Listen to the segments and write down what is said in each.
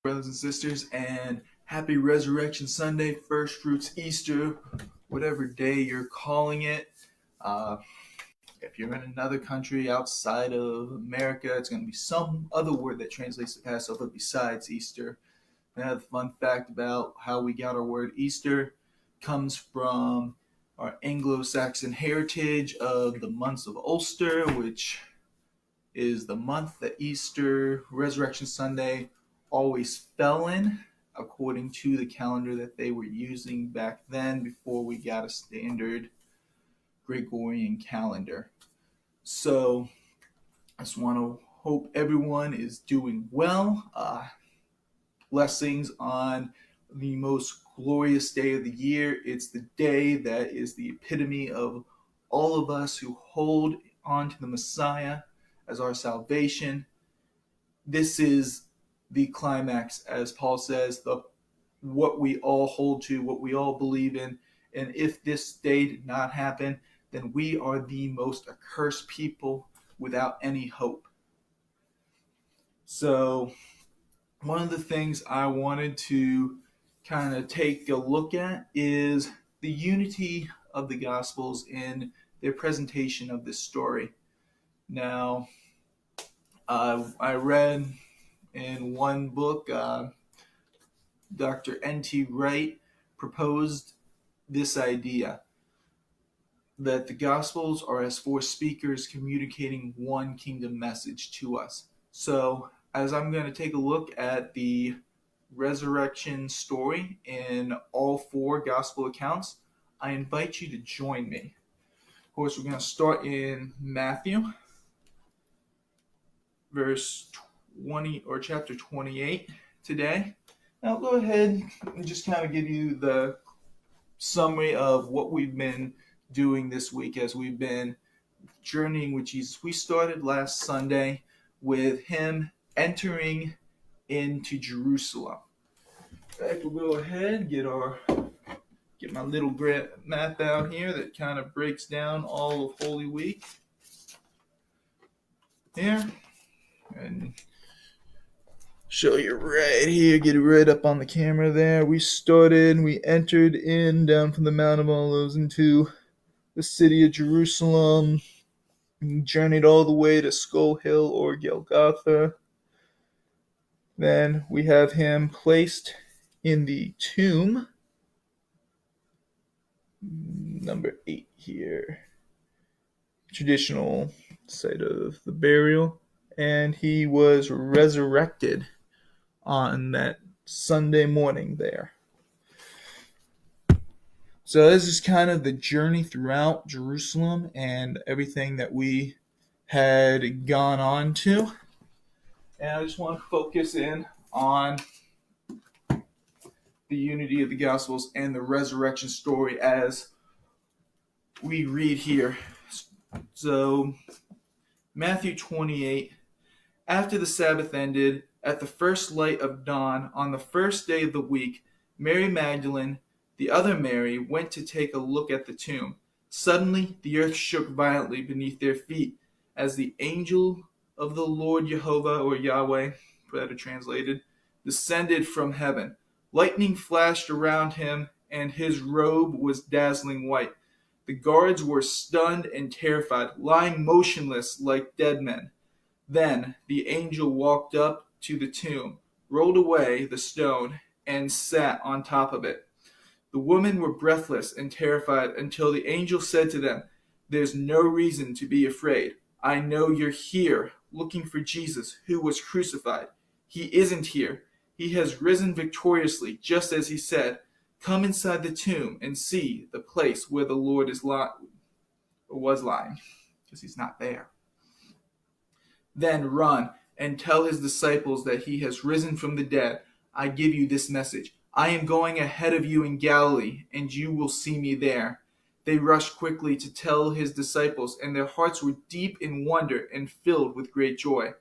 brothers and sisters, and happy Resurrection Sunday, First Fruits Easter, whatever day you're calling it. Uh, if you're in another country outside of America, it's going to be some other word that translates to Passover besides Easter. Now, the fun fact about how we got our word Easter comes from our Anglo-Saxon heritage of the months of Ulster, which is the month that Easter, Resurrection Sunday, always fell in, according to the calendar that they were using back then before we got a standard Gregorian calendar. So I just want to hope everyone is doing well. Blessings on the most glorious day of the year. It's the day that is the epitome of all of us who hold on to the Messiah as our salvation. This is the climax, as Paul says, what we all hold to, what we all believe in. And if this day did not happen, then we are the most accursed people without any hope. So one of the things I wanted to kind of take a look at is the unity of the Gospels in their presentation of this story. Now, I read in one book, Dr. N.T. Wright proposed this idea that the Gospels are as four speakers communicating one kingdom message to us. So, as I'm going to take a look at the resurrection story in all four Gospel accounts, I invite you to join me. Of course, we're going to start in Matthew, verse 20 or chapter 28 today. Now, I'll go ahead and just kind of give you the summary of what we've been doing this week as we've been journeying with Jesus. We started last Sunday with him entering into Jerusalem. In fact, we'll go ahead and get my little map out here that kind of breaks down all of Holy Week here. And show you right here, get it right up on the camera there. We entered in down from the Mount of Olives into the city of Jerusalem, journeyed all the way to Skull Hill or Golgotha. Then we have him placed in the tomb, number 8 here, traditional site of the burial, and he was resurrected on that Sunday morning there. So this is kind of the journey throughout Jerusalem and everything that we had gone on to. And I just want to focus in on the unity of the Gospels and the resurrection story as we read here. So Matthew 28, after the Sabbath ended, at the first light of dawn, on the first day of the week, Mary Magdalene, the other Mary, went to take a look at the tomb. Suddenly, the earth shook violently beneath their feet as the angel of the Lord Jehovah, or Yahweh, better translated, descended from heaven. Lightning flashed around him, and his robe was dazzling white. The guards were stunned and terrified, lying motionless like dead men. Then the angel walked up to the tomb, rolled away the stone, and sat on top of it. The women were breathless and terrified until the angel said to them, "There's no reason to be afraid. I know you're here, looking for Jesus, who was crucified. He isn't here. He has risen victoriously, just as he said. Come inside the tomb and see the place where the Lord was lying, because he's not there. Then run and tell his disciples that he has risen from the dead. I give you this message. I am going ahead of you in Galilee, and you will see me there." They rushed quickly to tell his disciples, and their hearts were deep in wonder and filled with great joy.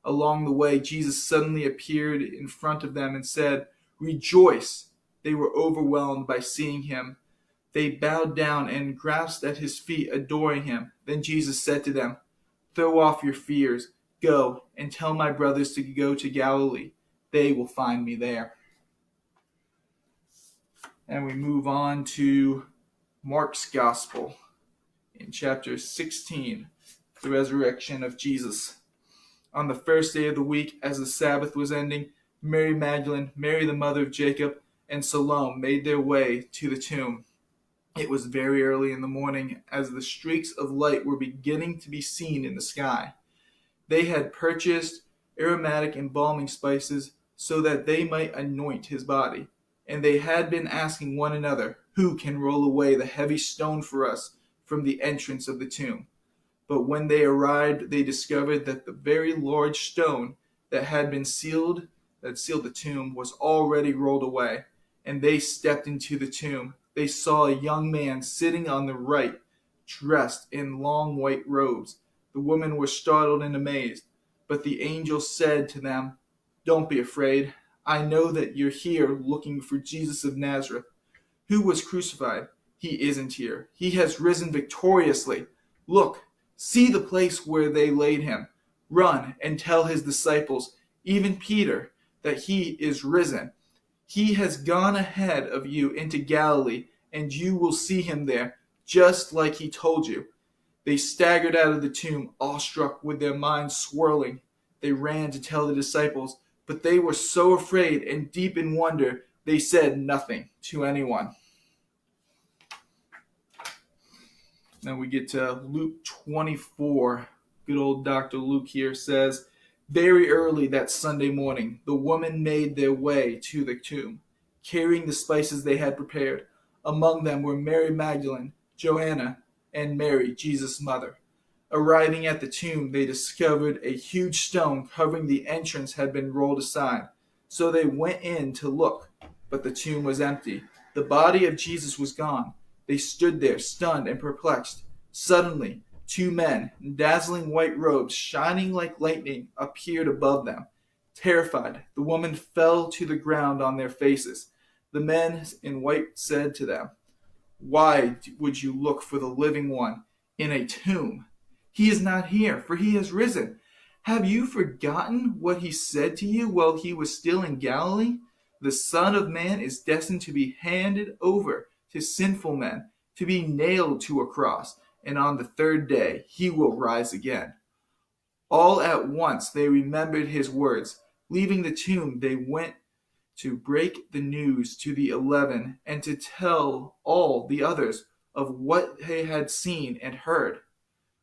Along the way, Jesus suddenly appeared in front of them and said, "Rejoice!" They were overwhelmed by seeing him. They bowed down and grasped at his feet, adoring him. Then Jesus said to them, "Throw off your fears. Go and tell my brothers to go to Galilee. they will find me there. And we move on to Mark's Gospel in chapter 16, the resurrection of Jesus. On the first day of the week, as the Sabbath was ending, Mary Magdalene, Mary the mother of Jacob, and Salome made their way to the tomb. It was very early in the morning, as the streaks of light were beginning to be seen in the sky. They had purchased aromatic embalming spices so that they might anoint his body. And they had been asking one another, "Who can roll away the heavy stone for us from the entrance of the tomb?" But when they arrived, they discovered that the very large stone that sealed the tomb was already rolled away. And they stepped into the tomb. They saw a young man sitting on the right, dressed in long white robes. The women were startled and amazed. But the angel said to them, "Don't be afraid. I know that you're here looking for Jesus of Nazareth, who was crucified. He isn't here. He has risen victoriously. Look, see the place where they laid him. Run and tell his disciples, even Peter, that he is risen. He has gone ahead of you into Galilee, and you will see him there, just like he told you." They staggered out of the tomb, awestruck, with their minds swirling. They ran to tell the disciples, but they were so afraid and deep in wonder, they said nothing to anyone. Then we get to Luke 24. Good old Dr. Luke here says, "Very early that Sunday morning, the women made their way to the tomb, carrying the spices they had prepared. Among them were Mary Magdalene, Joanna, and Mary, Jesus' mother. Arriving at the tomb, they discovered a huge stone covering the entrance had been rolled aside. So they went in to look, but the tomb was empty. The body of Jesus was gone. They stood there, stunned and perplexed. Suddenly, two men, in dazzling white robes, shining like lightning, appeared above them. Terrified, the women fell to the ground on their faces. The men in white said to them, "Why would you look for the living one in a tomb? He is not here, for he has risen. Have you forgotten what he said to you while he was still in Galilee? The Son of Man is destined to be handed over to sinful men, to be nailed to a cross, and on the third day he will rise again." All at once they remembered his words. Leaving the tomb, they went to break the news to the 11 and to tell all the others of what they had seen and heard.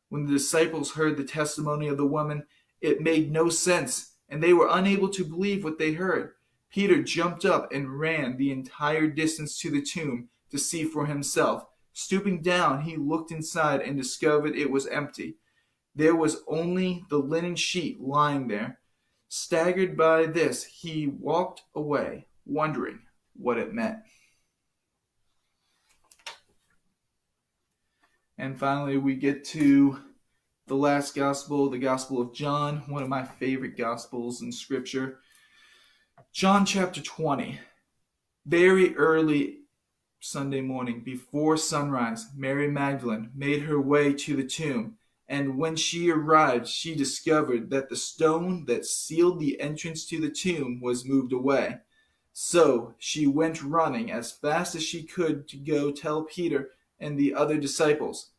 When the disciples heard the testimony of the woman, it made no sense, and they were unable to believe what they heard. Peter jumped up and ran the entire distance to the tomb to see for himself. Stooping down, he looked inside and discovered it was empty. There was only the linen sheet lying there. Staggered by this, he walked away, wondering what it meant. And finally, we get to the last gospel, the Gospel of John, one of my favorite gospels in Scripture. John chapter 20. Very early Sunday morning, before sunrise, Mary Magdalene made her way to the tomb, and when she arrived, she discovered that the stone that sealed the entrance to the tomb was moved away. So she went running as fast as she could to go tell Peter and the other disciples.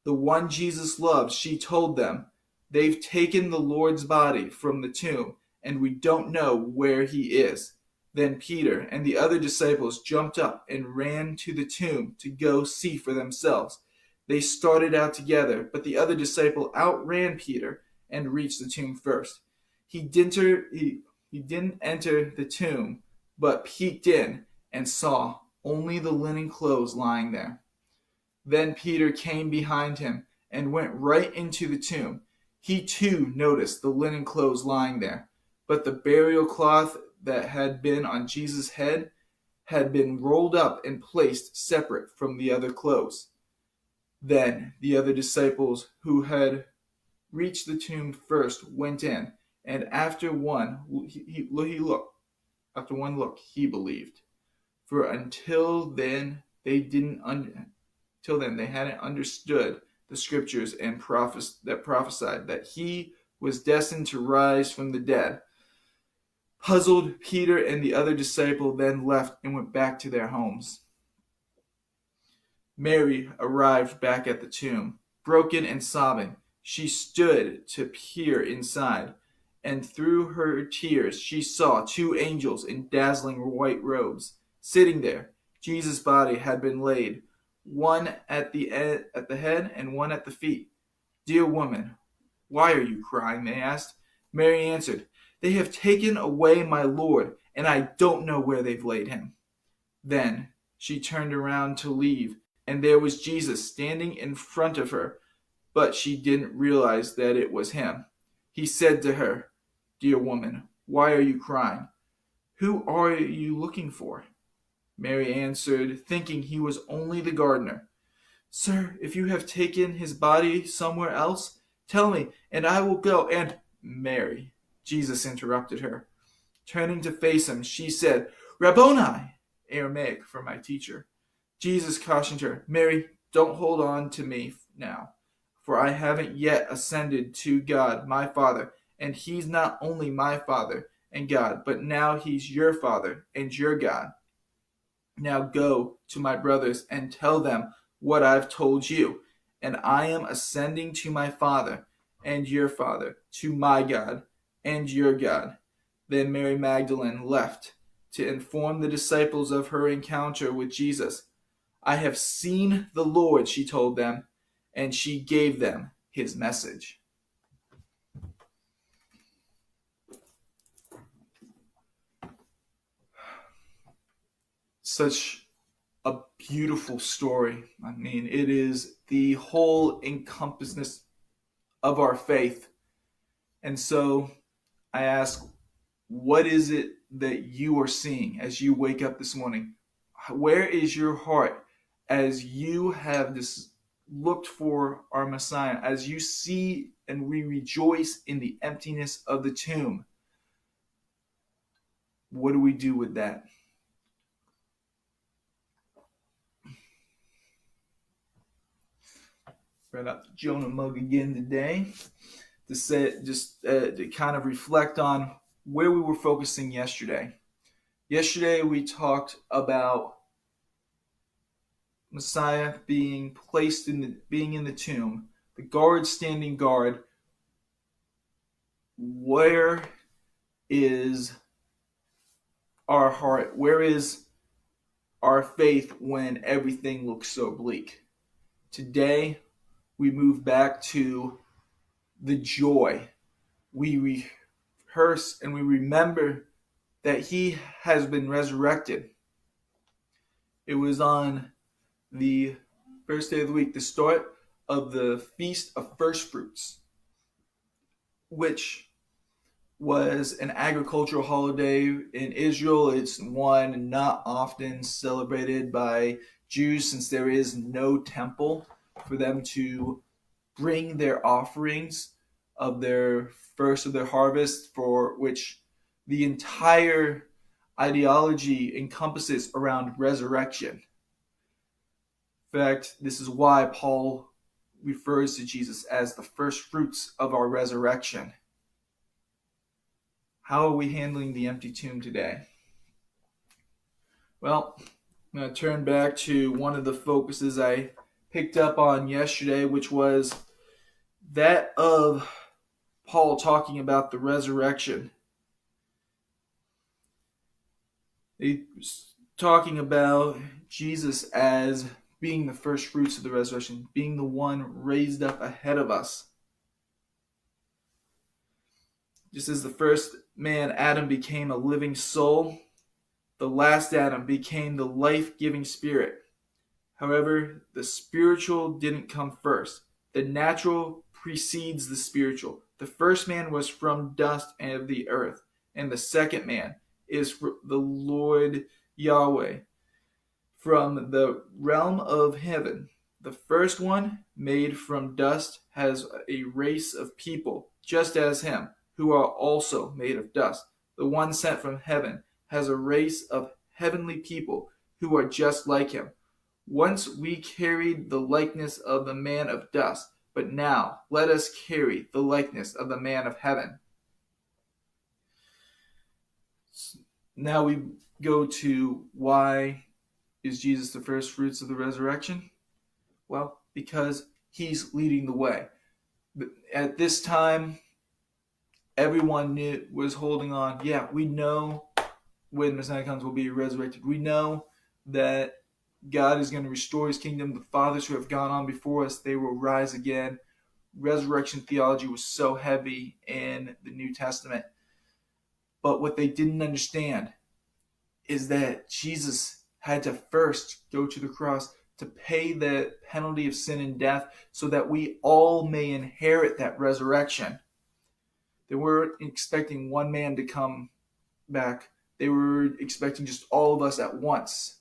The one Jesus loved, she told them, "They've taken the Lord's body from the tomb, and we don't know where he is." Then Peter and the other disciples jumped up and ran to the tomb to go see for themselves. They started out together, but the other disciple outran Peter and reached the tomb first. He didn't enter the tomb, but peeked in and saw only the linen clothes lying there. Then Peter came behind him and went right into the tomb. He too noticed the linen clothes lying there, but the burial cloth that had been on Jesus' head had been rolled up and placed separate from the other clothes. Then the other disciples who had reached the tomb first went in, and after one look, he believed. For until then they hadn't understood the scriptures and that prophesied that he was destined to rise from the dead. Puzzled, Peter and the other disciple then left and went back to their homes. Mary arrived back at the tomb. Broken and sobbing, she stood to peer inside, and through her tears she saw two angels in dazzling white robes. Sitting there, Jesus' body had been laid, one at the head and one at the feet. "Dear woman, why are you crying?" they asked. Mary answered, "They have taken away my Lord, and I don't know where they've laid him." Then she turned around to leave, and there was Jesus standing in front of her, but she didn't realize that it was him. He said to her, "Dear woman, why are you crying? Who are you looking for?" Mary answered, thinking he was only the gardener, "Sir, if you have taken his body somewhere else, tell me, and I will go and—" "Mary," Jesus interrupted her. Turning to face him, she said, "Rabboni," Aramaic for my teacher. Jesus cautioned her, "Mary, don't hold on to me now, for I haven't yet ascended to God, my Father, and he's not only my Father and God, but now he's your Father and your God. Now go to my brothers and tell them what I've told you, and I am ascending to my Father and your Father, to my God and your God." Then Mary Magdalene left to inform the disciples of her encounter with Jesus. "I have seen the Lord," she told them, and she gave them his message. Such a beautiful story. I mean, it is the whole encompassness of our faith. And so I ask, what is it that you are seeing as you wake up this morning? Where is your heart as you have this looked for our Messiah, as you see and we rejoice in the emptiness of the tomb? What do we do with that? Read out the Jonah mug again today to say, to kind of reflect on where we were focusing yesterday. Yesterday we talked about Messiah being placed being in the tomb, the guard standing guard. Where is our heart? Where is our faith when everything looks so bleak? Today we move back to the joy. We rehearse and we remember that he has been resurrected. It was on the first day of the week, the start of the Feast of First Fruits, which was an agricultural holiday in Israel. It's one not often celebrated by Jews since there is no temple for them to bring their offerings of their first of their harvest, for which the entire ideology encompasses around resurrection. In fact, this is why Paul refers to Jesus as the first fruits of our resurrection. How are we handling the empty tomb today? Well, I'm going to turn back to one of the focuses I picked up on yesterday, which was that of Paul talking about the resurrection. He's talking about Jesus as being the first fruits of the resurrection, being the one raised up ahead of us. Just as the first man, Adam, became a living soul, the last Adam became the life-giving spirit. However, the spiritual didn't come first. The natural precedes the spiritual. The first man was from dust and of the earth, and the second man is the Lord Yahweh, from the realm of heaven. The first one, made from dust, has a race of people, just as him, who are also made of dust. The one sent from heaven has a race of heavenly people who are just like him. Once we carried the likeness of the man of dust, but now let us carry the likeness of the man of heaven. Now we go to why is Jesus the first fruits of the resurrection? Well, because he's leading the way. At this time, everyone was holding on. Yeah, we know when Messiah comes, we'll be resurrected. We know that God is going to restore his kingdom. The fathers who have gone on before us, they will rise again. Resurrection theology was so heavy in the New Testament. But what they didn't understand is that Jesus had to first go to the cross to pay the penalty of sin and death so that we all may inherit that resurrection. They weren't expecting one man to come back. They were expecting just all of us at once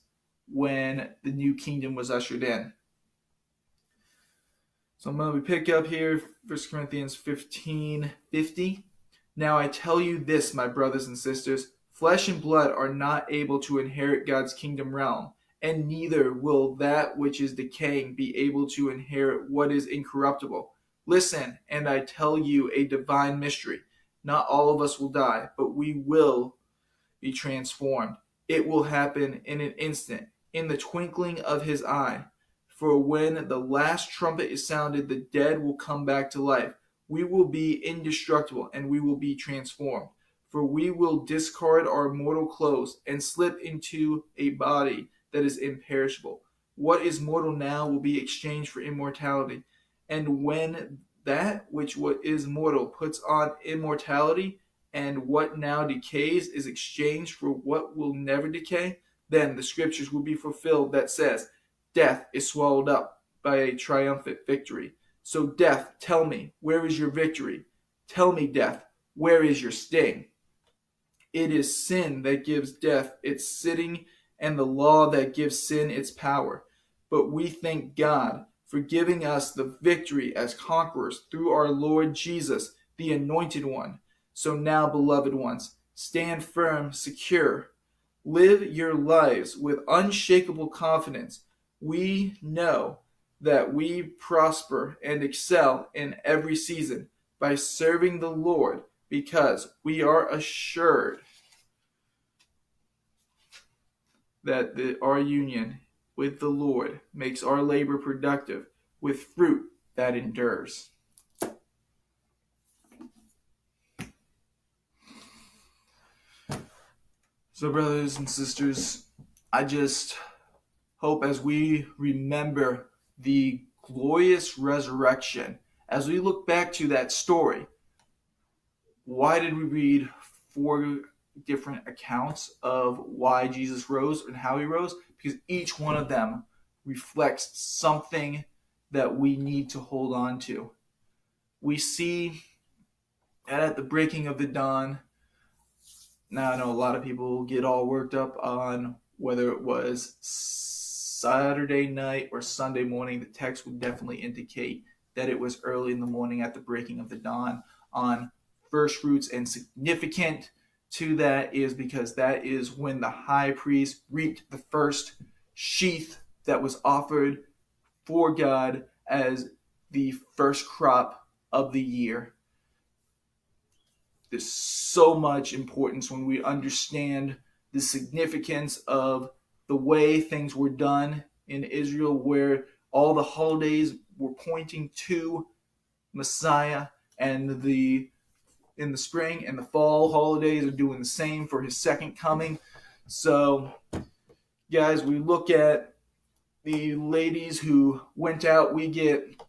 when the new kingdom was ushered in. So I'm going to pick up here 1 Corinthians 15:50. Now I tell you this, my brothers and sisters, flesh and blood are not able to inherit God's kingdom realm, and neither will that which is decaying be able to inherit what is incorruptible. Listen, and I tell you a divine mystery. Not all of us will die, but we will be transformed. It will happen in an instant, in the twinkling of his eye. For when the last trumpet is sounded, the dead will come back to life. We will be indestructible, and we will be transformed. For we will discard our mortal clothes and slip into a body that is imperishable. What is mortal now will be exchanged for immortality. And when that which is mortal puts on immortality, and what now decays is exchanged for what will never decay, then the scriptures will be fulfilled that says, death is swallowed up by a triumphant victory. So death, tell me, where is your victory? Tell me, death, where is your sting? It is sin that gives death its sitting, and the law that gives sin its power. But we thank God for giving us the victory as conquerors through our Lord Jesus, the Anointed One. So now, beloved ones, stand firm, secure. Live your lives with unshakable confidence. We know that we prosper and excel in every season by serving the Lord, because we are assured that our union with the Lord makes our labor productive with fruit that endures. So, brothers and sisters, I just hope as we remember the glorious resurrection, as we look back to that story, why did we read 4 different accounts of why Jesus rose and how he rose? Because each one of them reflects something that we need to hold on to. We see that at the breaking of the dawn, now I know a lot of people get all worked up on whether it was Saturday night or Sunday morning. The text would definitely indicate that it was early in the morning at the breaking of the dawn on first fruits, and significant to that is because that is when the high priest reaped the first sheaf that was offered for God as the first crop of the year. There's so much importance when we understand the significance of the way things were done in Israel, where all the holidays were pointing to Messiah, and in the spring and the fall holidays are doing the same for his second coming. So, guys, we look at the ladies who went out. We get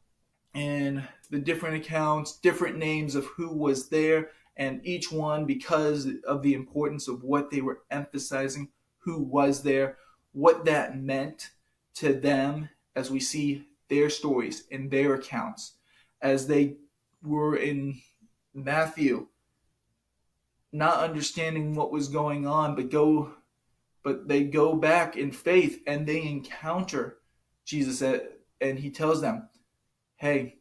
in the different accounts different names of who was there, and each one, because of the importance of what they were emphasizing, who was there, what that meant to them, as we see their stories and their accounts, as they were in Matthew, not understanding what was going on, but they go back in faith and they encounter Jesus, and he tells them, hey,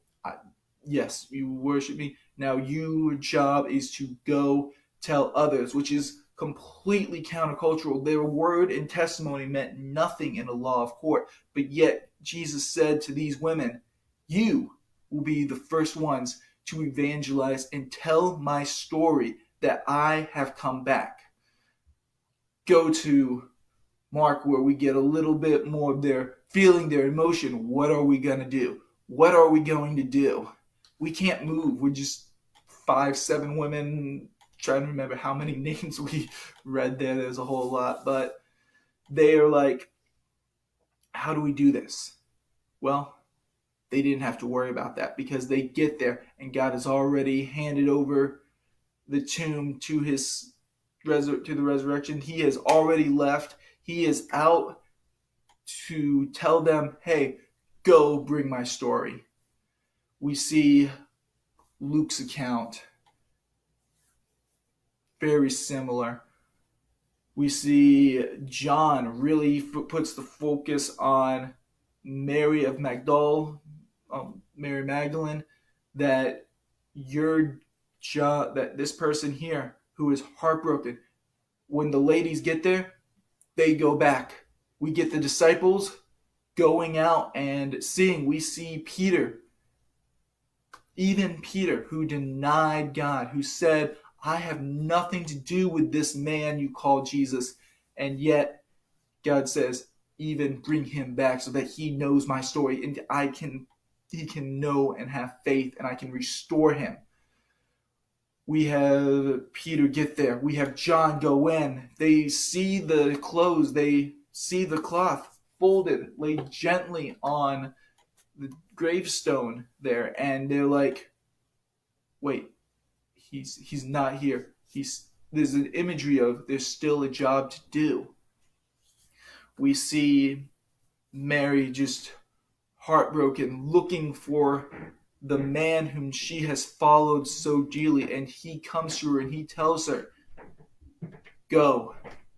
yes, you worship me. Now your job is to go tell others, which is completely countercultural. Their word and testimony meant nothing in the law of court, but yet Jesus said to these women, you will be the first ones to evangelize and tell my story that I have come back. go to Mark, where we get a little bit more of their feeling, their emotion. What are we going to do? What are we going to do? We can't move. We're just 5, 7 women. Trying to remember how many names we read there. There's a whole lot. But they are like, how do we do this? Well, they didn't have to worry about that because they get there and God has already handed over the tomb to the resurrection. He has already left. He is out to tell them, hey, go bring my story. We see Luke's account very similar. We see John really puts the focus on Mary of Magdala, Mary Magdalene, that that this person here who is heartbroken, when the ladies get there, they go back. We get the disciples going out and seeing. We see Peter, even Peter, who denied God, who said, I have nothing to do with this man you call Jesus. And yet God says, even bring him back so that he knows my story and he can know and have faith and I can restore him. We have Peter get there. We have John go in. They see the clothes. They see the cloth folded, laid gently on the gravestone there. And they're like, wait, he's not here. There's an imagery of there's still a job to do. We see Mary just heartbroken, looking for the man whom she has followed so dearly, and he comes to her and he tells her, go,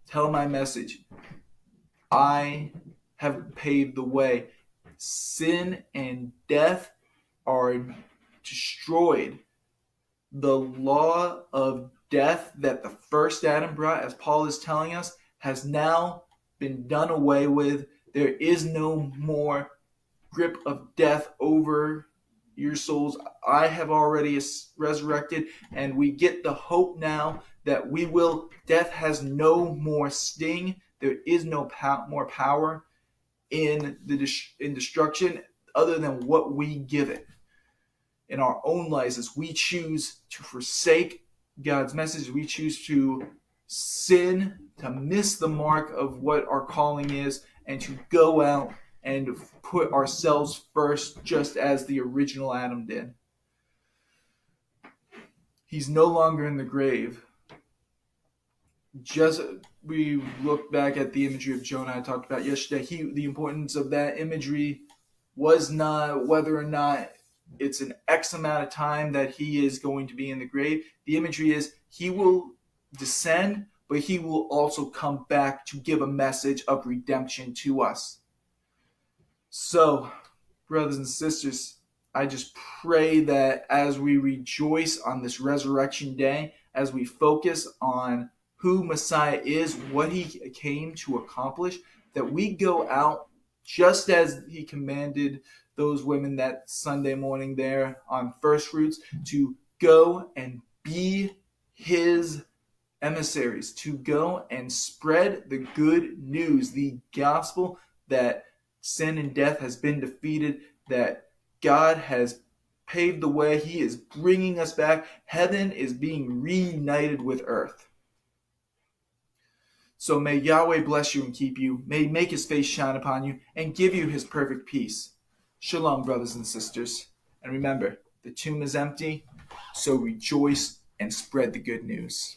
tell my message. I have paved the way. Sin and death are destroyed. The law of death that the first Adam brought, as Paul is telling us, has now been done away with. There is no more grip of death over your souls. I have already resurrected, and we get the hope now that death has no more sting. There is no more power in destruction other than what we give it. In our own lives, as we choose to forsake God's message, we choose to sin, to miss the mark of what our calling is, and to go out and put ourselves first, just as the original Adam did. He's no longer in the grave. Just we look back at the imagery of Jonah I talked about yesterday. The importance of that imagery was not whether or not it's an X amount of time that he is going to be in the grave. The imagery is he will descend, but he will also come back to give a message of redemption to us. So, brothers and sisters, I just pray that as we rejoice on this resurrection day, as we focus on who Messiah is, what he came to accomplish, that we go out just as he commanded those women that Sunday morning there on First Fruits to go and be his emissaries, to go and spread the good news, the gospel that sin and death has been defeated, that God has paved the way. He is bringing us back. Heaven is being reunited with earth. So may Yahweh bless you and keep you. May he make his face shine upon you and give you his perfect peace. Shalom, brothers and sisters. And remember, the tomb is empty, so rejoice and spread the good news.